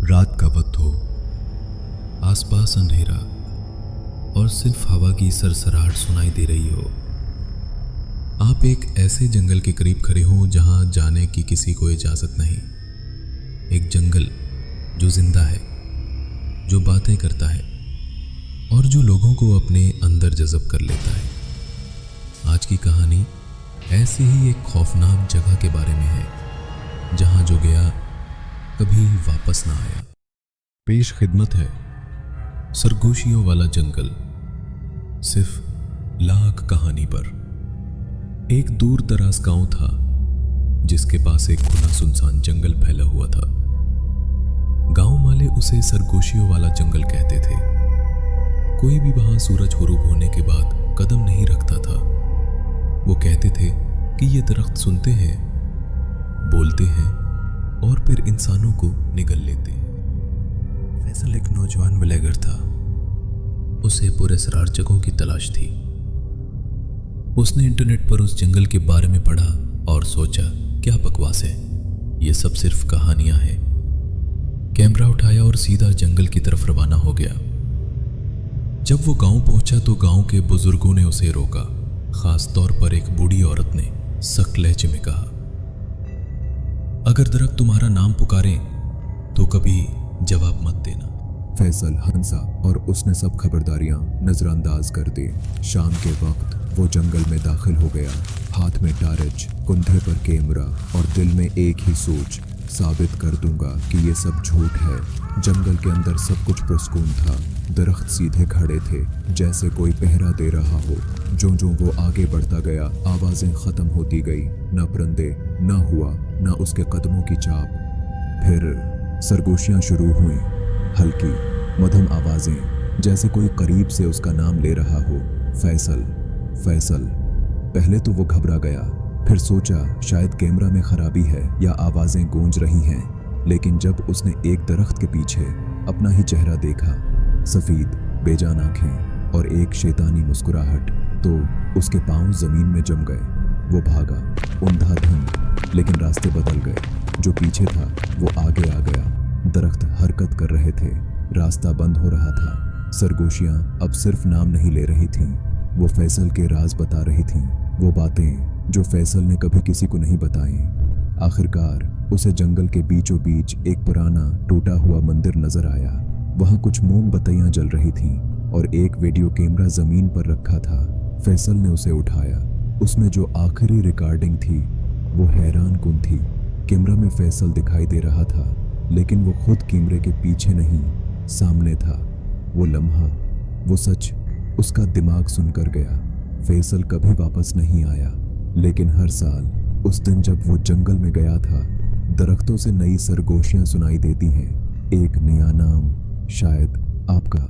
रात का वक्त हो, आसपास अंधेरा और सिर्फ हवा की सरसराहट सुनाई दे रही हो। आप एक ऐसे जंगल के करीब खड़े हो जहां जाने की किसी को इजाजत नहीं। एक जंगल जो जिंदा है, जो बातें करता है और जो लोगों को अपने अंदर जज़ब कर लेता है। आज की कहानी ऐसे ही एक खौफनाक जगह के बारे में है, जहां जो गया कभी वापस ना आया। पेश खिदमत है सरगोशियों वाला जंगल, सिर्फ लाख कहानी पर। एक दूर दराज गांव था जिसके पास एक खुला सुनसान जंगल फैला हुआ था। गांव वाले उसे सरगोशियों वाला जंगल कहते थे। कोई भी वहां सूरज गुरूब होने के बाद कदम नहीं रखता था। वो कहते थे कि ये दरख्त सुनते हैं, बोलते हैं और फिर इंसानों को निगल लेते हैं। फैसल एक नौजवान ब्लॉगर था। उसे पुरअसरार जगहों की तलाश थी। उसने इंटरनेट पर उस जंगल के बारे में पढ़ा और सोचा, क्या बकवास है, ये सब सिर्फ कहानियां हैं। कैमरा उठाया और सीधा जंगल की तरफ रवाना हो गया। जब वो गांव पहुंचा तो गांव के बुजुर्गों ने उसे रोका। खास तौर पर एक बूढ़ी औरत ने सख्त लहजे में कहा, अगर दरख्त तुम्हारा नाम पुकारे तो कभी जवाब मत देना। फैसल हंसा और उसने सब खबरदारियां नजरअंदाज कर दी। शाम के वक्त वो जंगल में दाखिल हो गया, हाथ में टारच, कंधे पर कैमरा और दिल में एक ही सोच, साबित कर दूंगा कि ये सब झूठ है। जंगल के अंदर सब कुछ पुरस्कून था। दरख्त सीधे खड़े थे जैसे कोई पहरा दे रहा हो। जो वो आगे बढ़ता गया, आवाजें खत्म होती गई। न परिंदे, न हुआ, न उसके कदमों की चाप। फिर सरगोशियां शुरू हुई, हल्की मध्यम आवाजें, जैसे कोई करीब से उसका नाम ले रहा हो। फैसल, फैसल। पहले तो वो घबरा गया, फिर सोचा शायद कैमरा में खराबी है या आवाजें गूंज रही हैं। लेकिन जब उसने एक दरख्त के पीछे अपना ही चेहरा देखा, सफेद बेजान आंखें और एक शैतानी मुस्कुराहट, तो उसके पांव जमीन में जम गए। वो भागा, अंधाधुंध, लेकिन रास्ते बदल गए। जो पीछे था वो आगे आ गया। दरख्त हरकत कर रहे थे, रास्ता बंद हो रहा था। सरगोशियां अब सिर्फ नाम नहीं ले रही थीं, वो फैसल के राज बता रही थीं। वो बातें जो फैसल ने कभी किसी को नहीं बताई। आखिरकार उसे जंगल के बीचों बीच एक पुराना टूटा हुआ मंदिर नजर आया। वहां कुछ मोमबत्तियां जल रही थीं और एक वीडियो कैमरा जमीन पर रखा था। फैसल ने उसे उठाया। उसमें जो आखिरी रिकॉर्डिंग थी वो हैरान कुन थी। कैमरा में फैसल दिखाई दे रहा था, लेकिन वो खुद कैमरे के पीछे नहीं, सामने था। वो लम्हा, वो सच उसका दिमाग सुनकर गया। फैसल कभी वापस नहीं आया, लेकिन हर साल उस दिन जब वो जंगल में गया था, दरख्तों से नई सरगोशियां सुनाई देती हैं। एक नया नाम, शायद आपका।